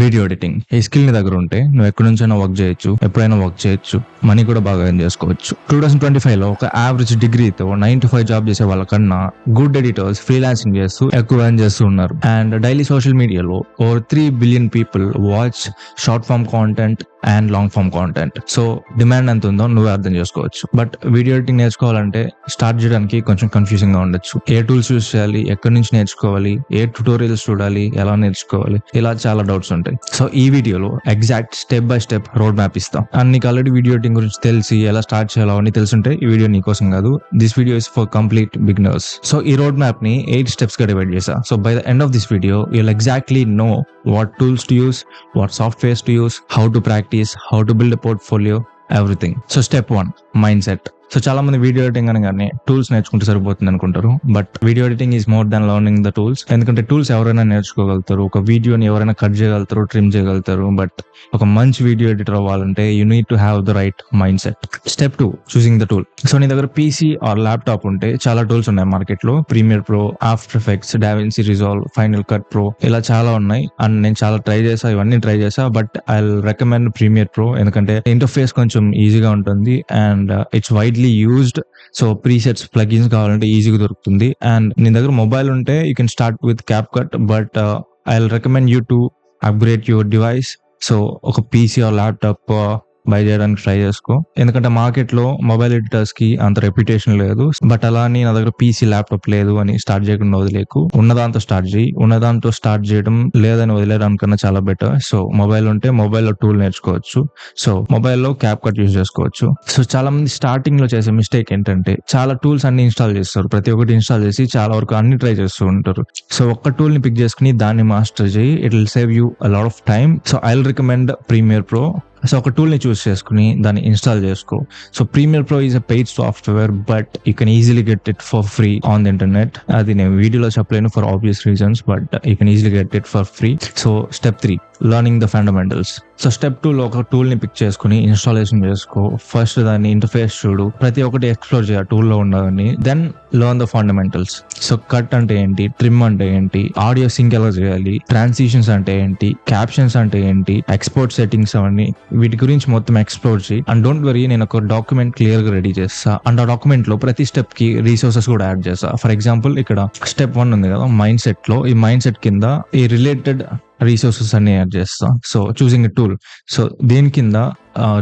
Video editing ఈ skill ని దగ్గర ఉంటే నువ్వు ఎక్కడి నుంచైనా వర్క్ చేయొచ్చు, ఎప్పుడైనా వర్క్ చేయొచ్చు, మనీ కూడా బాగా ఎర్న్ చేసుకోవచ్చు. 2025 లో ఒక యావరేజ్ డిగ్రీతో 9 to 5 జాబ్ చేసే వాళ్ళకన్నా గుడ్ ఎడిటర్స్ ఫ్రీలాన్సింగ్ చేస్తూ ఎక్కువ ఎర్న్ చేస్తూ ఉన్నారు. అండ్ డైలీ సోషల్ మీడియాలో over 3 billion people watch short form content and long form content. So demand ఎంత ఉందో నువ్వే అర్థం చేసుకోవచ్చు. బట్ వీడియో ఎడిటింగ్ నేర్చుకోవాలంటే స్టార్ట్ చేయడానికి కొంచెం కన్ఫ్యూజింగ్ గా ఉండొచ్చు. ఏ టూల్స్ యూస్ చేయాలి, ఎక్కడి నుంచి నేర్చుకోవాలి, ఏ ట్యూటోరియల్స్ చూడాలి, ఎలా నేర్చుకోవాలి, ఇలా చాలా డౌట్స్ ఉంటాయి. సో ఈ వీడియోలో exact step by step road map ఇస్తాం. అండ్ నీకు ఆల్రెడీ వీడియో ఎడిటింగ్ గురించి తెలిసి ఎలా స్టార్ట్ చేయాలో అని తెలుసుంటే ఈ వీడియో నీకోసం కాదు. This video is for complete beginners. So ఈ రోడ్ మ్యాప్ ని 8 స్టెప్స్ గా డివైడ్ చేశా. So by the end of this video you'll exactly know what tools to use, what softwares to use, how to practice, how to build a portfolio, everything. So step 1, mindset. So చాలా మంది video editing అనగానే tools నేర్చుకుంటే సరిపోతుంది అనుకుంటారు. But video editing is more than learning the tools. ఎందుకంటే tools ఎవరైనా నేర్చుకోగలుగుతారు, ఒక వీడియోని ఎవరైనా కట్ చేయగలుగుతారు, ట్రిమ్ చేయగలుగుతారు. బట్ ఒక మంచి వీడియో ఎడిటర్ అవ్వాలంటే you need to have the right mind set. Step 2, choosing the tool. So నీ దగ్గర పీసీ ఆర్ ల్యాప్టాప్ ఉంటే చాలా టూల్స్ ఉన్నాయి మార్కెట్ లో. Premiere Pro, After Effects, DaVinci Resolve, Final Cut Pro, ఇలా చాలా ఉన్నాయి. అండ్ నేను చాలా ట్రై చేసా, ఇవన్నీ ట్రై చేసా. But I recommend Premiere Pro, ఎందుకంటే ఇంటర్ఫేస్ కొంచెం ఈజీగా ఉంటుంది and it's widely used. So presets, plugins కావాలంటే ఈజీగా దొరుకుతుంది. అండ్ నీ దగ్గర మొబైల్ ఉంటే you can start with CapCut. But I will recommend you to upgrade your device. So ఒక పీసీ ఆర్ ల్యాప్టాప్ బై చేయడానికి ట్రై చేసుకో. ఎందుకంటే మార్కెట్ లో మొబైల్ ఎడిటర్స్ కి అంత రెప్యుటేషన్ లేదు. బట్ అలా అని నా దగ్గర పీసీ ల్యాప్టాప్ లేదు అని స్టార్ట్ చేయకుండా వదిలేకు. ఉన్నదాంతో స్టార్ట్ చేయి. ఉన్నదాంతో స్టార్ట్ చేయడం లేదని వదిలేయడానికన్నా చాలా బెటర్. సో మొబైల్ ఉంటే మొబైల్లో టూల్ నేర్చుకోవచ్చు. సో మొబైల్లో క్యాప్ కట్ యూజ్ చేసుకోవచ్చు. సో చాలా మంది స్టార్టింగ్ లో చేసే మిస్టేక్ ఏంటంటే చాలా టూల్స్ అన్ని ఇన్స్టాల్ చేస్తారు. ప్రతి ఒక్కటి ఇన్స్టాల్ చేసి చాలా వరకు అన్ని ట్రై చేస్తూ ఉంటారు. సో ఒక్క టూల్ ని పిక్ చేసుకుని దాన్ని మాస్టర్ చేయి. It will save you a lot of time. So I will recommend Premiere Pro. So ఒక టూల్ ని చూస్ చేసుకుని దాన్ని ఇన్స్టాల్ చేసుకో. So Premiere Pro is a paid software, but you can easily get it for free on the internet. అది నేను వీడియోలో చెప్పలేను for obvious reasons, but you can easily get it for free. So step 3, learning the fundamentals. So step 2 లో ఒక tool ని pick చేసుకుని installation చేసుకో. First దాన్ని ఇంటర్ఫేస్ చూడు, ప్రతి ఒక్కటి ఎక్స్ప్లోర్ చేయాలి టూల్ లో ఉన్నదని. Then learn the fundamentals. So cut అంటే ఏంటి, ట్రిమ్ అంటే ఏంటి, ఆడియో సింక్ ఎలా చేయాలి, ట్రాన్సిషన్స్ అంటే ఏంటి, క్యాప్షన్స్ అంటే ఏంటి, ఎక్స్పోర్ట్ సెట్టింగ్స్ అవన్నీ, వీటి గురించి మొత్తం ఎక్స్ప్లోర్ చేయి. అండ్ డోంట్ వరీ, నేను ఒక డాక్యుమెంట్ క్లియర్ గా రెడీ చేస్తా. అండ్ ఆ డాక్యుమెంట్ లో ప్రతి స్టెప్ కి రిసోర్సెస్ కూడా యాడ్ చేస్తా. ఫర్ ఎగ్జాంపుల్ ఇక్కడ స్టెప్ 1 ఉంది కదా, మైండ్ సెట్ లో, ఈ మైండ్ సెట్ కింద ఈ రిలేటెడ్ రిసోర్సెస్ అన్ని యాడ్ చేస్తా. So choosing a tool. So దీని కింద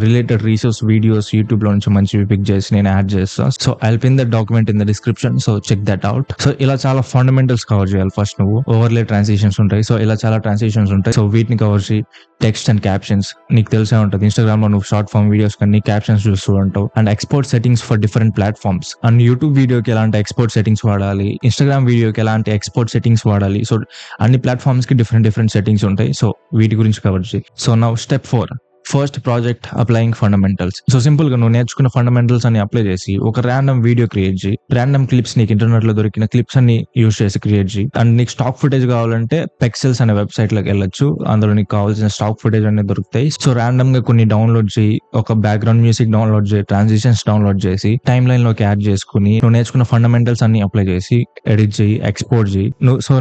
రిలేటెడ్ రిసోర్స్ వీడియోస్ యూట్యూబ్ లో నుంచి మంచివి పిక్ చేసి నేను యాడ్ చేస్తా. So I will pin that document in the description. So check that out. So ఇలా చాలా ఫండమెంటల్స్ కవర్ చేయాలి. ఫస్ట్ నువ్వు ఓవర్లే ట్రాన్సిషన్స్ ఉంటాయి. సో ఇలా చాలా ట్రాన్సిషన్స్ ఉంటాయి. సో వీటిని కవర్ చేయి. టెక్స్ట్ అండ్ క్యాప్షన్స్ నీకు తెలిసే ఉంటుంది. ఇన్స్టాగ్రామ్ లో నువ్వు షార్ట్ ఫార్మ్ వీడియోస్ కన్నీ క్యాప్షన్స్ చూస్తూ ఉంటావు. And export settings for different platforms. And YouTube వీడియోకి ఎలాంటి ఎక్స్పోర్ట్ సెట్టింగ్స్ వాడాలి, ఇన్స్టాగ్రామ్ వీడియోకి ఎలాంటి ఎక్స్పోర్ట్ సెట్టింగ్స్ వాడాలి. సో అన్ని ప్లాట్ఫామ్స్ కి డిఫరెంట్ సెట్టింగ్స్ ఉంటాయి. సో వీటి గురించి కవర్ చేయి. So now step 4, first project applying fundamentals. So simple గా నువ్వు నేర్చుకున్న ఫండమెంటల్స్ అని అప్లై చేసి ఒక ర్యాండమ్ వీడియో క్రియేట్ చేయి. ర్యాండమ్ క్లిప్స్, నీకు ఇంటర్నెట్ లో దొరికిన క్లిప్స్ అన్ని యూజ్ చేసి క్రియేట్ చేయి. అండ్ నీకు స్టాక్ ఫుటేజ్ కావాలంటే పెక్సెల్స్ అనే వెబ్సైట్ లోకి వెళ్ళొచ్చు. అందులో నీకు కావాల్సిన స్టాక్ ఫుటేజ్ అన్ని దొరుకుతాయి. సో ర్యాండమ్ గా కొన్ని డౌన్లోడ్ చేయి. ఒక బ్యాక్గ్రౌండ్ మ్యూజిక్ డౌన్లోడ్ చేయి, ట్రాన్సిషన్స్ డౌన్లోడ్ చేసి టైమ్ లైన్ లోకి యాడ్ చేసుకుని నువ్వు నేర్చుకున్న ఫండమెంటల్స్ అన్ని అప్లై చేసి ఎడిట్ చేయి, ఎక్స్పోర్ట్ చేయి.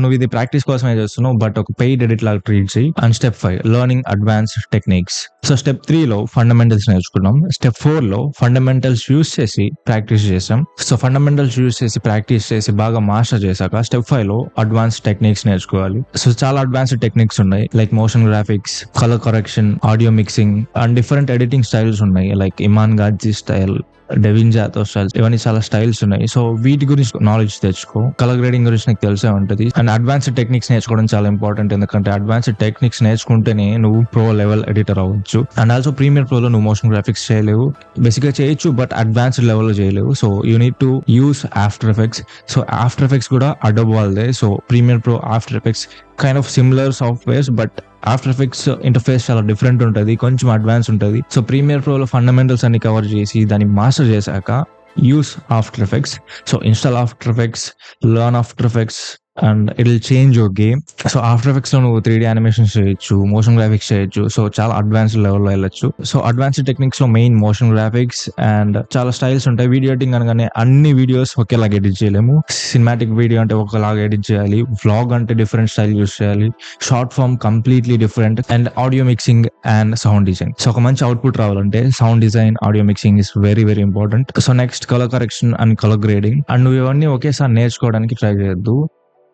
నువ్వు ఇది ప్రాక్టీస్ కోసమే చేస్తున్నావు, బట్ ఒక పెయిడ్ ఎడిట్ లాగా ట్రీట్ చేయి. And step 5, learning advanced techniques. So step 3 లో ఫండమెంటల్స్ నేర్చుకున్నాం. స్టెప్ 4 లో ఫండమెంటల్స్ యూజ్ చేసి ప్రాక్టీస్ చేసాం. సో ఫండమెంటల్స్ యూజ్ చేసి ప్రాక్టీస్ చేసి బాగా మాస్టర్ చేశాక స్టెప్ 5 లో అడ్వాన్స్ టెక్నిక్స్ నేర్చుకోవాలి. సో చాలా అడ్వాన్స్డ్ టెక్నిక్స్ ఉన్నాయి, like motion graphics, colour correction, audio mixing, and different editing styles ఉన్నాయి, లైక్ ఇమాన్ గాడ్జీ స్టైల్, డెవింజాతో స్టైల్స్, ఇవన్నీ చాలా స్టైల్స్ ఉన్నాయి. సో వీటి గురించి నాలెడ్జ్ తెచ్చుకో. కలర్ గ్రేడింగ్ గురించి నీకు తెలిసే ఉంటుంది. అండ్ అడ్వాన్స్డ్ టెక్నిక్స్ నేర్చుకోవడం చాలా ఇంపార్టెంట్, ఎందుకంటే అడ్వాన్స్డ్ టెక్నిక్స్ నేర్చుకుంటేనే నువ్వు ప్రో లెవెల్ ఎడిటర్ అవ్వచ్చు. అండ్ ఆల్సో ప్రీమియర్ ప్రో లో నువ్వు మోషన్ గ్రాఫిక్స్ చేయలేవు, బేసిక్ గా చేయొచ్చు, బట్ అడ్వాన్స్డ్ లెవెల్ లో చేయలేవు. So you need to use after effects. So after effects కూడా అడోబ్ వాళ్ళదే. So Premiere Pro, After effects kind of similar softwares, but after effects interface చాలా డిఫరెంట్ ఉంటుంది, కొంచెం అడ్వాన్స్ ఉంటుంది. సో ప్రీమియర్ ప్రో లో fundamentals అన్ని కవర్ చేసి దాన్ని మాస్టర్ చేశాక use after effects. So install after effects, learn after effects, and it will change your game. So after effects లో నువ్వు 3D యానిమేషన్స్ చేయొచ్చు, మోషన్ గ్రాఫిక్స్ చేయొచ్చు. సో చాలా అడ్వాన్స్డ్ లెవెల్లో వెళ్ళొచ్చు. సో అడ్వాన్స్డ్ టెక్నిక్స్ లో మెయిన్ మోషన్ గ్రాఫిక్స్ అండ్ చాలా styles ఉంటాయి. వీడియో ఎడిటింగ్ అనగానే అన్ని వీడియోస్ ఒకేలాగా ఎడిట్ చేయలేము. సినిమాటిక్ వీడియో అంటే ఒకలాగా ఎడిట్ చేయాలి, వ్లాగ్ అంటే డిఫరెంట్ స్టైల్ యూస్ చేయాలి, short form completely different, and audio mixing and sound design. So ఒక మంచి అవుట్పుట్ రావాలంటే sound design, audio mixing is very very important. So next colour correction and colour grading. And నువ్వు ఇవన్నీ ఒకేసారి నేర్చుకోవడానికి try చేయొద్దు.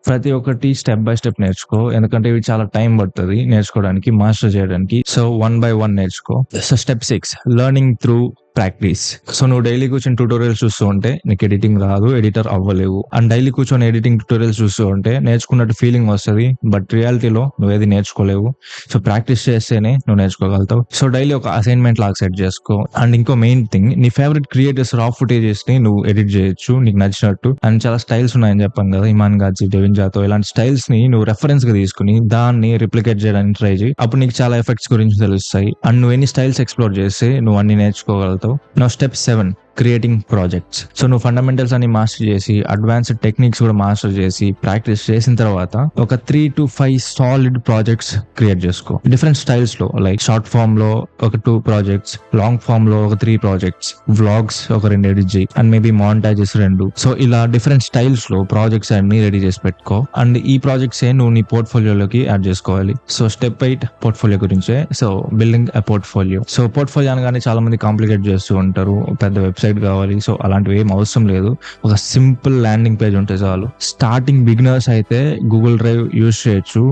ప్రతి ఒక్కటి స్టెప్ బై స్టెప్ నేర్చుకో, ఎందుకంటే ఇవి చాలా టైం పడుతుంది నేర్చుకోవడానికి, మాస్టర్ చేయడానికి. సో 1 by 1 నేర్చుకో. So step 6 learning through practice. So నువ్వు డైలీ కూర్చొని ట్యూటోరియల్స్ చూస్తూ ఉంటే నీకు ఎడిటింగ్ రాదు, ఎడిటర్ అవ్వలేవు. అండ్ డైలీ కూర్చొని ఎడిటింగ్ ట్యూటోరియల్స్ చూస్తూ ఉంటే నేర్చుకున్నట్టు ఫీలింగ్ వస్తుంది, బట్ రియాలిటీలో నువ్వేది నేర్చుకోలేవు. సో ప్రాక్టీస్ చేస్తేనే నువ్వు నేర్చుకోగలుగుతావు. సో డైలీ ఒక అసైన్మెంట్ లాగా సెట్ చేసుకో. అండ్ ఇంకో మెయిన్ థింగ్, నీ ఫేవరెట్ క్రియేటర్స్ రా ఫుటేజెస్ ని నువ్వు ఎడిట్ చేయొచ్చు నీకు నచ్చినట్టు. అండ్ చాలా స్టైల్స్ ఉన్నాయని చెప్పాను కదా, ఇమాన్ గాజీ, డెవిన్ జాతో, ఇలాంటి స్టైల్స్ ని నువ్వు రెఫరెన్స్ గా తీసుకుని దాన్ని రిప్లికేట్ చేయడానికి ట్రై చేయి. అప్పుడు నీకు చాలా ఎఫెక్ట్స్ గురించి తెలుస్తాయి. అండ్ నువ్వు ఎన్ని స్టైల్స్ ఎక్స్ప్లోర్ చేస్తే నువ్వు అన్ని నేర్చుకోగలుగుతావు. Now step 7 creating projects. So నువ్వు ఫండమెంటల్స్ అన్ని మాస్టర్ చేసి అడ్వాన్స్డ్ టెక్నిక్స్ కూడా మాస్టర్ చేసి ప్రాక్టీస్ చేసిన తర్వాత ఒక 3 to 5 సాలిడ్ ప్రాజెక్ట్స్ క్రియేట్ చేసుకో. డిఫరెంట్ స్టైల్స్ లో, లైక్ షార్ట్ ఫామ్ లో ఒక 2 ప్రాజెక్ట్స్, లాంగ్ ఫామ్ లో ఒక 3 ప్రాజెక్ట్స్, వ్లాగ్స్ ఒక 2 ఎడిట్ చేయి, అండ్ మేబీ మాంటాజెస్ 2. సో ఇలా డిఫరెంట్ స్టైల్స్ లో ప్రాజెక్ట్స్ అన్ని రెడీ చేసి పెట్టుకో. అండ్ ఈ ప్రాజెక్ట్స్ నువ్వు నీ పోర్ట్ఫోలియోలోకి యాడ్ చేసుకోవాలి. సో స్టెప్ 8 పోర్ట్ఫోలియో గురించే. సో బిల్డింగ్ ఎ పోర్ట్ఫోలియో. సో పోర్ట్ఫోలియో అనగానే చాలా మంది కాంప్లికేట్ చేస్తూ ఉంటారు, పెద్ద వెబ్సైట్ కావాలి. సో అలాంటివి ఏం అవసరం లేదు, ఒక సింపుల్ ల్యాండింగ్ పేజ్ ఉంటే చాలు. స్టార్టింగ్ బిగినర్స్ అయితే గూగుల్ డ్రైవ్ యూజ్ చేయొచ్చు,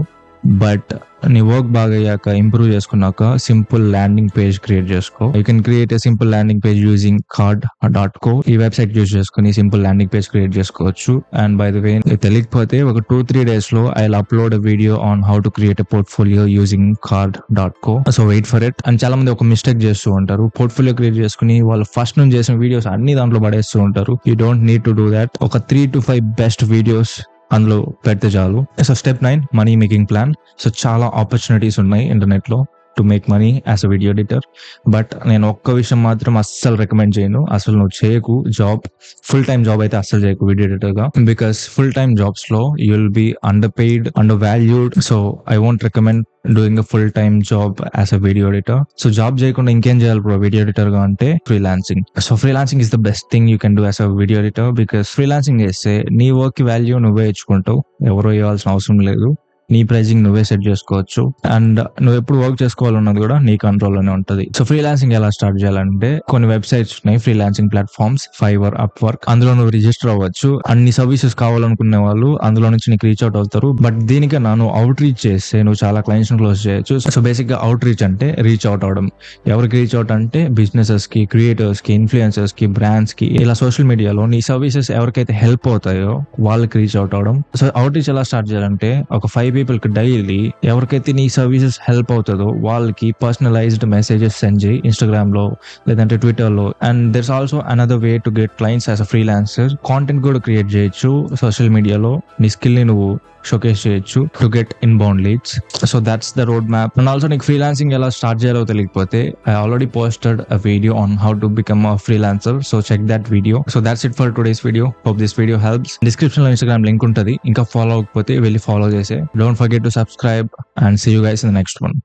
బట్ నీ వర్క్ బాగా అయ్యాక ఇంప్రూవ్ చేసుకున్నాక సింపుల్ ల్యాండింగ్ పేజ్ క్రియేట్ చేసుకో. You can create a simple landing page using card.co. ఈ వెబ్సైట్ యూజ్ చేసుకుని సింపుల్ ల్యాండింగ్ పేజ్ క్రియేట్ చేసుకోవచ్చు. అండ్ బై ద వే, తెలియకపోతే ఒక 2-3 days లో I will upload a video on how to create a portfolio using card.co. So wait for it. And చాలా మంది ఒక mistake చేస్తూ ఉంటారు, పోర్ట్ఫోలియో క్రియేట్ చేసుకుని వాళ్ళు ఫస్ట్ నుంచి చేసిన వీడియోస్ అన్ని దాంట్లో పడేస్తూ ఉంటారు. You don't need to do that. ఒక 3 to 5 బెస్ట్ వీడియోస్ అందులో పెడితే చాలు. So step 9 money making plan. So చాలా ఆపర్చునిటీస్ ఉన్నాయి ఇంటర్నెట్ లో to make money as a video editor, but నేను ఒక్క విషయం మాత్రం అస్సలు రికమెండ్ చేయను. అసలు నువ్వు చేయకు జాబ్, ఫుల్ టైమ్ జాబ్ అయితే అస్సలు చేయకు వీడియో ఎడిటర్ గా, బికాస్ ఫుల్ టైమ్ జాబ్స్ లో you will be under paid, under valued. So I won't recommend doing a full time job as a video editor. So job చేయకుండా ఇంకేం చేయాలి bro video editor గా అంటే freelancing. So freelancing is the best thing you can do as a video editor, because freelancing చేస్తే నీ work కి value నువ్వే ఇచ్చుకుంటావు, ఎవరో ఇవ్వాల్సిన అవసరం లేదు. నీ ప్రైజింగ్ నువ్వే సెట్ చేసుకోవచ్చు, అండ్ నువ్వు ఎప్పుడు వర్క్ చేసుకోవాలన్నది కూడా నీ కంట్రోల్ లోనే ఉంటది. సో ఫ్రీలాన్సింగ్ ఎలా స్టార్ట్ చేయాలంటే కొన్ని వెబ్సైట్స్ ఉన్నాయి, ఫ్రీలాన్సింగ్ ప్లాట్ఫామ్స్, ఫైవర్, అప్వర్క్. అందులో నువ్వు రిజిస్టర్ అవ్వచ్చు. అన్ని సర్వీసెస్ కావాలనుకునే వాళ్ళు అందులో నుంచి నీకు రీచ్ అవుట్ అవుతారు. బట్ దీనికన్నా నువ్వు అవుట్ రీచ్ చేస్తే నువ్వు చాలా క్లయింట్స్ క్లోజ్ చేయొచ్చు. సో బేసిక్ గా అవుట్ రీచ్ అంటే రీచ్ అవుట్ అవడం. ఎవరికి రీచ్ అవుట్ అంటే బిజినెసెస్ కి, క్రియేటర్స్ కి, ఇన్ఫ్లుయెన్సర్స్ కి, బ్రాండ్స్ కి, ఇలా సోషల్ మీడియాలో నీ సర్వీసెస్ ఎవరికైతే హెల్ప్ అవుతాయో వాళ్ళకి రీచ్ అవుట్ అవడం. సో అవుట్ రీచ్ ఎలా స్టార్ట్ చేయాలంటే ఒక 5 people కి డైలీ ఎవరికైతే నీ సర్వీసెస్ హెల్ప్ అవుతుందో వాళ్ళకి పర్సనలైజ్డ్ మెసేజెస్ సెండ్ చేయి, ఇన్స్టాగ్రామ్ లో లేదంటే ట్విట్టర్ లో. And there's also another way to get clients as a freelancer. Content కూడా క్రియేట్ చేయొచ్చు సోషల్ మీడియాలో, నీ స్కిల్ ని నువ్వు షోకేస్ చేయొచ్చు to get inbound leads. So that's the road map. And also నీకు ఫ్రీలాన్సింగ్ ఎలా స్టార్ట్ చేయాలో తెలియకపోతే I already posted a video on how to become a freelancer. So check that video. So that's it for today's video. Hope this video helps. Description లో Instagram link ఉంటుంది, ఇంకా follow అవ్వకపోతే వెళ్ళి follow చేసే. Don't forget to subscribe and see you guys in the next one.